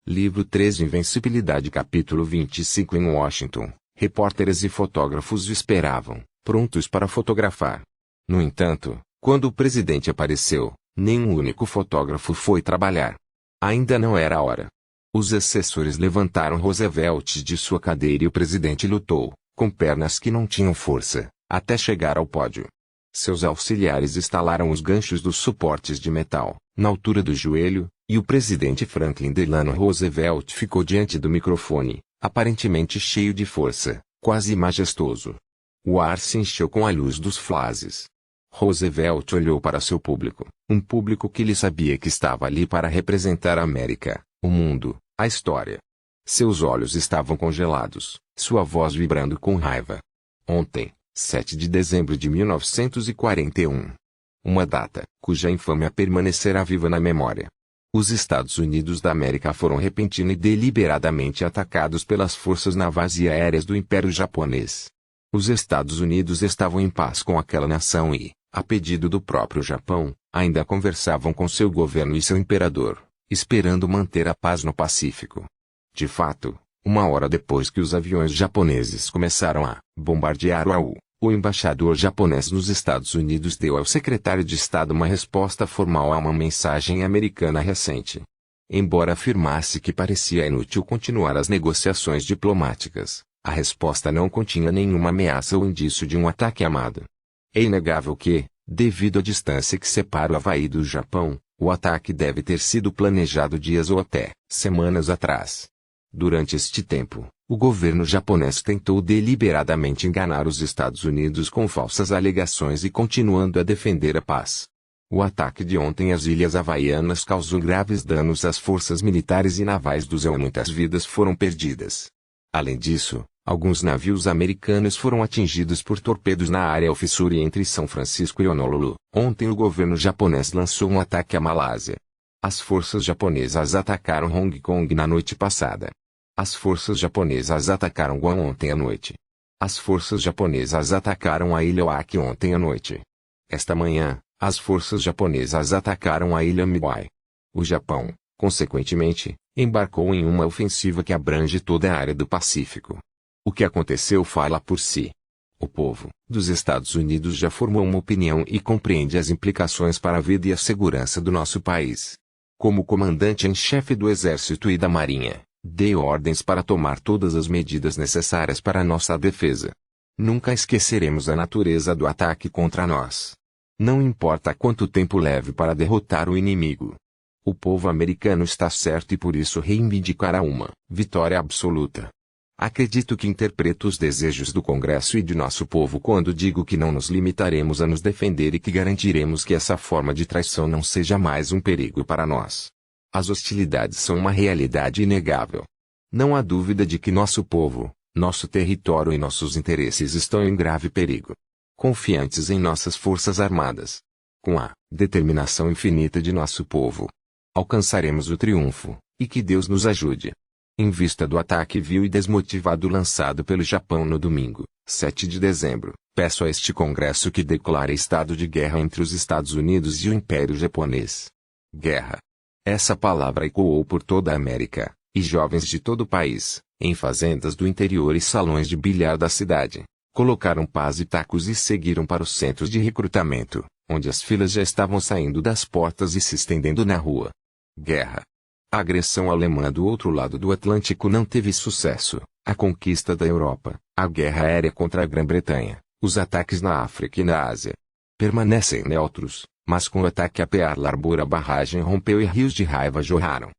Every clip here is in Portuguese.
Livro 3 Invencibilidade Capítulo 25 Em Washington, repórteres e fotógrafos o esperavam, prontos para fotografar. No entanto, quando o presidente apareceu, nenhum único fotógrafo foi trabalhar. Ainda não era a hora. Os assessores levantaram Roosevelt de sua cadeira e o presidente lutou, com pernas que não tinham força, até chegar ao pódio. Seus auxiliares instalaram os ganchos dos suportes de metal, na altura do joelho, e o presidente Franklin Delano Roosevelt ficou diante do microfone, aparentemente cheio de força, quase majestoso. O ar se encheu com a luz dos flashes. Roosevelt olhou para seu público, um público que ele sabia que estava ali para representar a América, o mundo, a história. Seus olhos estavam congelados, sua voz vibrando com raiva. Ontem, 7 de dezembro de 1941. Uma data, cuja infâmia permanecerá viva na memória. Os Estados Unidos da América foram repentina e deliberadamente atacados pelas forças navais e aéreas do Império Japonês. Os Estados Unidos estavam em paz com aquela nação e, a pedido do próprio Japão, ainda conversavam com seu governo e seu imperador, esperando manter a paz no Pacífico. De fato, uma hora depois que os aviões japoneses começaram a bombardear o embaixador japonês nos Estados Unidos deu ao secretário de Estado uma resposta formal a uma mensagem americana recente. Embora afirmasse que parecia inútil continuar as negociações diplomáticas, a resposta não continha nenhuma ameaça ou indício de um ataque armado. É inegável que, devido à distância que separa o Havaí do Japão, o ataque deve ter sido planejado dias ou até semanas atrás. Durante este tempo, o governo japonês tentou deliberadamente enganar os Estados Unidos com falsas alegações e continuando a defender a paz. O ataque de ontem às Ilhas Havaianas causou graves danos às forças militares e navais do e muitas vidas foram perdidas. Além disso, alguns navios americanos foram atingidos por torpedos na área Officery entre São Francisco e Honolulu. Ontem o governo japonês lançou um ataque à Malásia. As forças japonesas atacaram Hong Kong na noite passada. As forças japonesas atacaram Guam ontem à noite. As forças japonesas atacaram a ilha Oaki ontem à noite. Esta manhã, as forças japonesas atacaram a ilha Midway. O Japão, consequentemente, embarcou em uma ofensiva que abrange toda a área do Pacífico. O que aconteceu fala por si. O povo dos Estados Unidos já formou uma opinião e compreende as implicações para a vida e a segurança do nosso país. Como comandante em chefe do Exército e da Marinha, dei ordens para tomar todas as medidas necessárias para nossa defesa. Nunca esqueceremos a natureza do ataque contra nós. Não importa quanto tempo leve para derrotar o inimigo. O povo americano está certo e por isso reivindicará uma vitória absoluta. Acredito que interpreto os desejos do Congresso e de nosso povo quando digo que não nos limitaremos a nos defender e que garantiremos que essa forma de traição não seja mais um perigo para nós. As hostilidades são uma realidade inegável. Não há dúvida de que nosso povo, nosso território e nossos interesses estão em grave perigo. Confiantes em nossas forças armadas, com a determinação infinita de nosso povo, alcançaremos o triunfo, e que Deus nos ajude. Em vista do ataque vil e desmotivado lançado pelo Japão no domingo, 7 de dezembro, peço a este Congresso que declare estado de guerra entre os Estados Unidos e o Império Japonês. Guerra. Essa palavra ecoou por toda a América, e jovens de todo o país, em fazendas do interior e salões de bilhar da cidade, colocaram pás e tacos e seguiram para os centros de recrutamento, onde as filas já estavam saindo das portas e se estendendo na rua. Guerra. A agressão alemã do outro lado do Atlântico não teve sucesso, a conquista da Europa, a guerra aérea contra a Grã-Bretanha, os ataques na África e na Ásia. Permanecem neutros, mas com o ataque a Pearl Harbor a barragem rompeu e rios de raiva jorraram.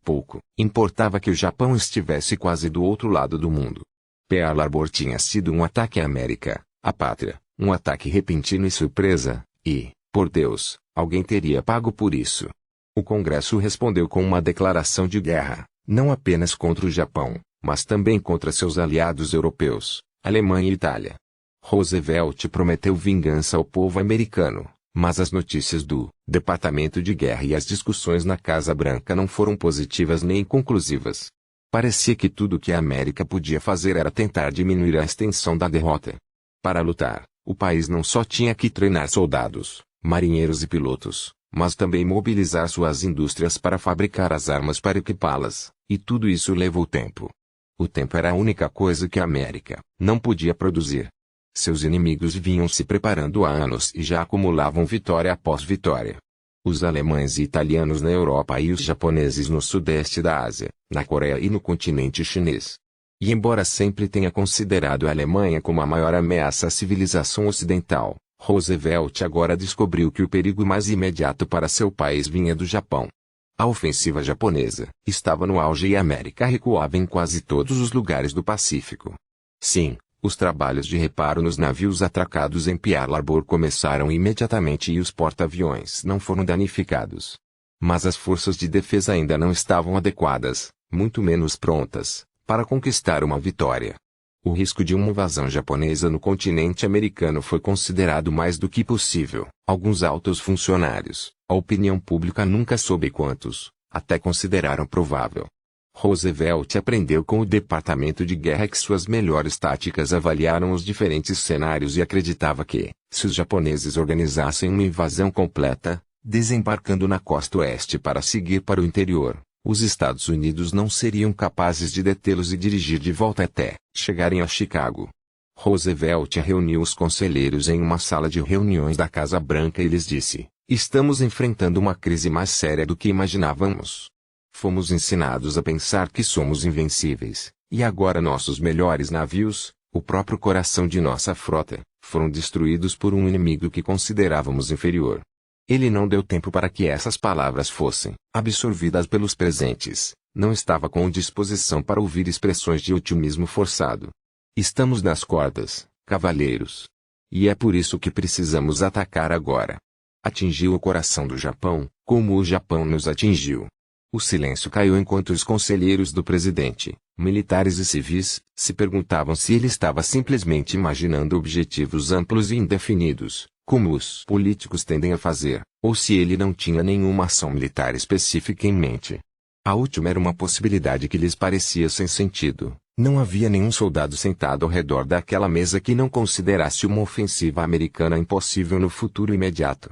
Pouco importava que o Japão estivesse quase do outro lado do mundo. Pearl Harbor tinha sido um ataque à América, à pátria, um ataque repentino e surpresa, e, por Deus, alguém teria pago por isso. O Congresso respondeu com uma declaração de guerra, não apenas contra o Japão, mas também contra seus aliados europeus, Alemanha e Itália. Roosevelt prometeu vingança ao povo americano, mas as notícias do Departamento de Guerra e as discussões na Casa Branca não foram positivas nem conclusivas. Parecia que tudo o que a América podia fazer era tentar diminuir a extensão da derrota. Para lutar, o país não só tinha que treinar soldados, marinheiros e pilotos, mas também mobilizar suas indústrias para fabricar as armas para equipá-las, e tudo isso levou tempo. O tempo era a única coisa que a América não podia produzir. Seus inimigos vinham se preparando há anos e já acumulavam vitória após vitória. Os alemães e italianos na Europa e os japoneses no sudeste da Ásia, na Coreia e no continente chinês. E embora sempre tenha considerado a Alemanha como a maior ameaça à civilização ocidental, Roosevelt agora descobriu que o perigo mais imediato para seu país vinha do Japão. A ofensiva japonesa estava no auge e a América recuava em quase todos os lugares do Pacífico. Sim, os trabalhos de reparo nos navios atracados em Pearl Harbor começaram imediatamente e os porta-aviões não foram danificados. Mas as forças de defesa ainda não estavam adequadas, muito menos prontas, para conquistar uma vitória. O risco de uma invasão japonesa no continente americano foi considerado mais do que possível. Alguns altos funcionários, a opinião pública nunca soube quantos, até consideraram provável. Roosevelt aprendeu com o Departamento de Guerra que suas melhores táticas avaliaram os diferentes cenários e acreditava que, se os japoneses organizassem uma invasão completa, desembarcando na costa oeste para seguir para o interior, os Estados Unidos não seriam capazes de detê-los e dirigir de volta até chegarem a Chicago. Roosevelt reuniu os conselheiros em uma sala de reuniões da Casa Branca e lhes disse: "Estamos enfrentando uma crise mais séria do que imaginávamos. Fomos ensinados a pensar que somos invencíveis, e agora nossos melhores navios, o próprio coração de nossa frota, foram destruídos por um inimigo que considerávamos inferior." Ele não deu tempo para que essas palavras fossem absorvidas pelos presentes. Não estava com disposição para ouvir expressões de otimismo forçado. "Estamos nas cordas, cavalheiros. E é por isso que precisamos atacar agora." Atingiu o coração do Japão, como o Japão nos atingiu. O silêncio caiu enquanto os conselheiros do presidente, militares e civis, se perguntavam se ele estava simplesmente imaginando objetivos amplos e indefinidos, como os políticos tendem a fazer, ou se ele não tinha nenhuma ação militar específica em mente. A última era uma possibilidade que lhes parecia sem sentido. Não havia nenhum soldado sentado ao redor daquela mesa que não considerasse uma ofensiva americana impossível no futuro imediato.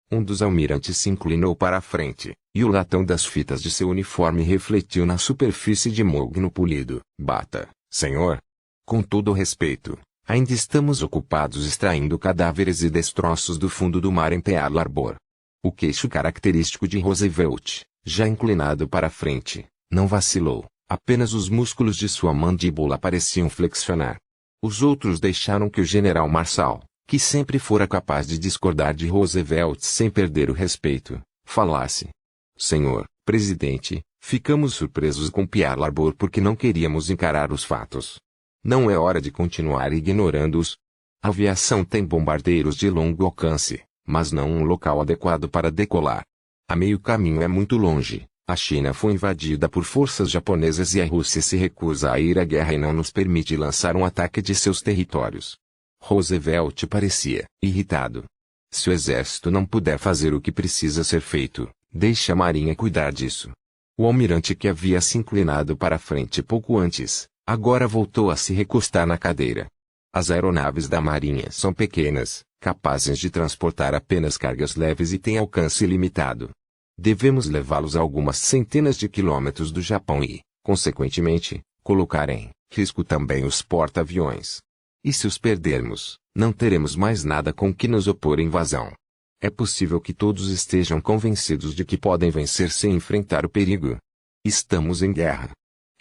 Um dos almirantes se inclinou para a frente, e o latão das fitas de seu uniforme refletiu na superfície de mogno polido. "Bata, senhor. Com todo o respeito, ainda estamos ocupados extraindo cadáveres e destroços do fundo do mar em Pearl Harbor." O queixo característico de Roosevelt, já inclinado para a frente, não vacilou, apenas os músculos de sua mandíbula pareciam flexionar. Os outros deixaram que o general Marshall, que sempre fora capaz de discordar de Roosevelt sem perder o respeito, falasse. "Senhor presidente, ficamos surpresos com Pearl Harbor porque não queríamos encarar os fatos. Não é hora de continuar ignorando-os. A aviação tem bombardeiros de longo alcance, mas não um local adequado para decolar. A meio caminho é muito longe. A China foi invadida por forças japonesas e a Rússia se recusa a ir à guerra e não nos permite lançar um ataque de seus territórios." Roosevelt parecia irritado. "Se o exército não puder fazer o que precisa ser feito, deixe a marinha cuidar disso." O almirante, que havia se inclinado para a frente pouco antes, agora voltou a se recostar na cadeira. "As aeronaves da marinha são pequenas, capazes de transportar apenas cargas leves e têm alcance limitado. Devemos levá-los a algumas centenas de quilômetros do Japão e, consequentemente, colocar em risco também os porta-aviões. E se os perdermos, não teremos mais nada com que nos opor à invasão. É possível que todos estejam convencidos de que podem vencer sem enfrentar o perigo. Estamos em guerra.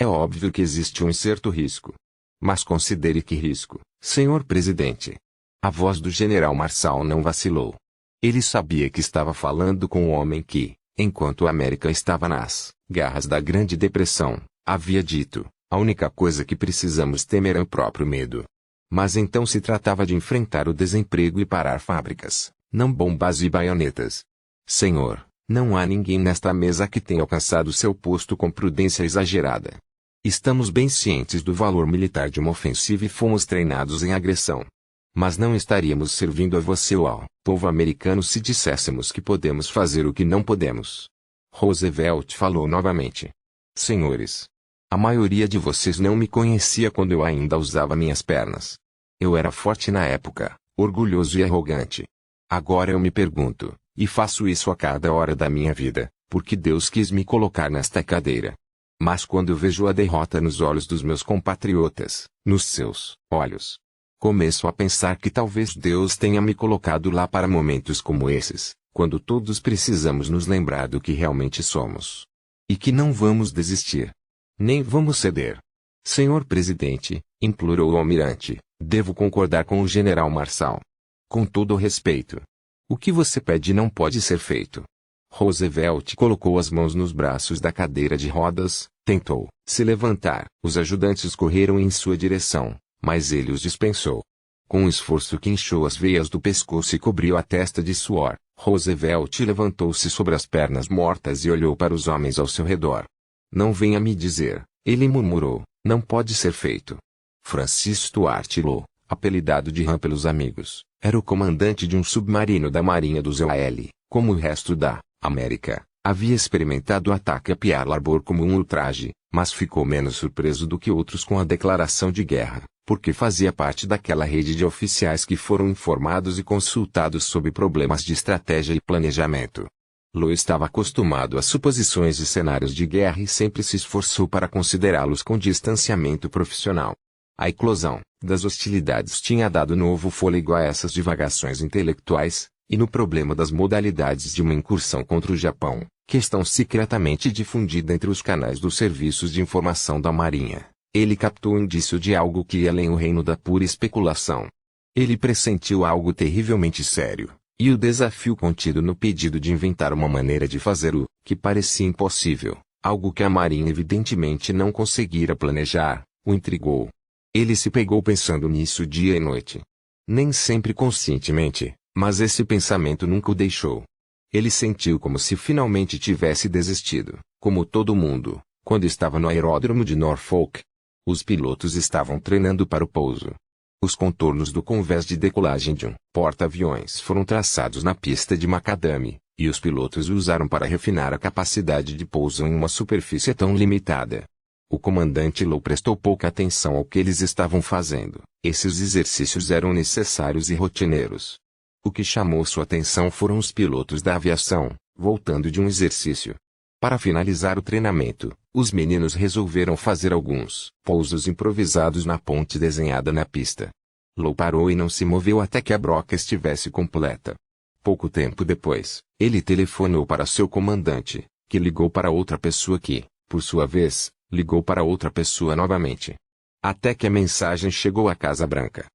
É óbvio que existe um certo risco. Mas considere que risco, senhor presidente." A voz do general Marshall não vacilou. Ele sabia que estava falando com o homem que, enquanto a América estava nas garras da Grande Depressão, havia dito: "A única coisa que precisamos temer é o próprio medo." Mas então se tratava de enfrentar o desemprego e parar fábricas, não bombas e baionetas. "Senhor, não há ninguém nesta mesa que tenha alcançado seu posto com prudência exagerada. Estamos bem cientes do valor militar de uma ofensiva e fomos treinados em agressão. Mas não estaríamos servindo a você ou ao povo americano se disséssemos que podemos fazer o que não podemos." Roosevelt falou novamente. "Senhores, a maioria de vocês não me conhecia quando eu ainda usava minhas pernas. Eu era forte na época, orgulhoso e arrogante. Agora eu me pergunto, E faço isso a cada hora da minha vida, porque Deus quis me colocar nesta cadeira. Mas quando eu vejo a derrota nos olhos dos meus compatriotas, nos seus olhos, começo a pensar que talvez Deus tenha me colocado lá para momentos como esses, quando todos precisamos nos lembrar do que realmente somos. E que não vamos desistir. Nem vamos ceder. Senhor Presidente, implorou o almirante, devo concordar com o general Marçal. Com todo o respeito. O que você pede não pode ser feito. Roosevelt colocou as mãos nos braços da cadeira de rodas, tentou se levantar. Os ajudantes correram em sua direção, mas ele os dispensou. Com um esforço que inchou as veias do pescoço e cobriu a testa de suor, Roosevelt levantou-se sobre as pernas mortas e olhou para os homens ao seu redor. Não venha me dizer, ele murmurou, não pode ser feito. Francis Stuart Low, apelidado de Ram pelos amigos, era o comandante de um submarino da Marinha dos EAL, como o resto da América. Havia experimentado o ataque a Pearl Harbor como um ultraje, mas ficou menos surpreso do que outros com a declaração de guerra, porque fazia parte daquela rede de oficiais que foram informados e consultados sobre problemas de estratégia e planejamento. Low estava acostumado a suposições e cenários de guerra e sempre se esforçou para considerá-los com distanciamento profissional. A eclosão das hostilidades tinha dado novo fôlego a essas divagações intelectuais, e no problema das modalidades de uma incursão contra o Japão, questão secretamente difundida entre os canais dos serviços de informação da Marinha, ele captou o indício de algo que ia além o reino da pura especulação. Ele pressentiu algo terrivelmente sério, e o desafio contido no pedido de inventar uma maneira de fazer o que parecia impossível, algo que a Marinha evidentemente não conseguira planejar, o intrigou. Ele se pegou pensando nisso dia e noite. Nem sempre conscientemente, mas esse pensamento nunca o deixou. Ele sentiu como se finalmente tivesse desistido, como todo mundo, quando estava no aeródromo de Norfolk. Os pilotos estavam treinando para o pouso. Os contornos do convés de decolagem de um porta-aviões foram traçados na pista de macadame, e os pilotos o usaram para refinar a capacidade de pouso em uma superfície tão limitada. O comandante Low prestou pouca atenção ao que eles estavam fazendo. Esses exercícios eram necessários e rotineiros. O que chamou sua atenção foram os pilotos da aviação, voltando de um exercício. Para finalizar o treinamento, os meninos resolveram fazer alguns pousos improvisados na ponte desenhada na pista. Low parou e não se moveu até que a broca estivesse completa. Pouco tempo depois, ele telefonou para seu comandante, que ligou para outra pessoa que, por sua vez, ligou para outra pessoa novamente. Até que a mensagem chegou à Casa Branca.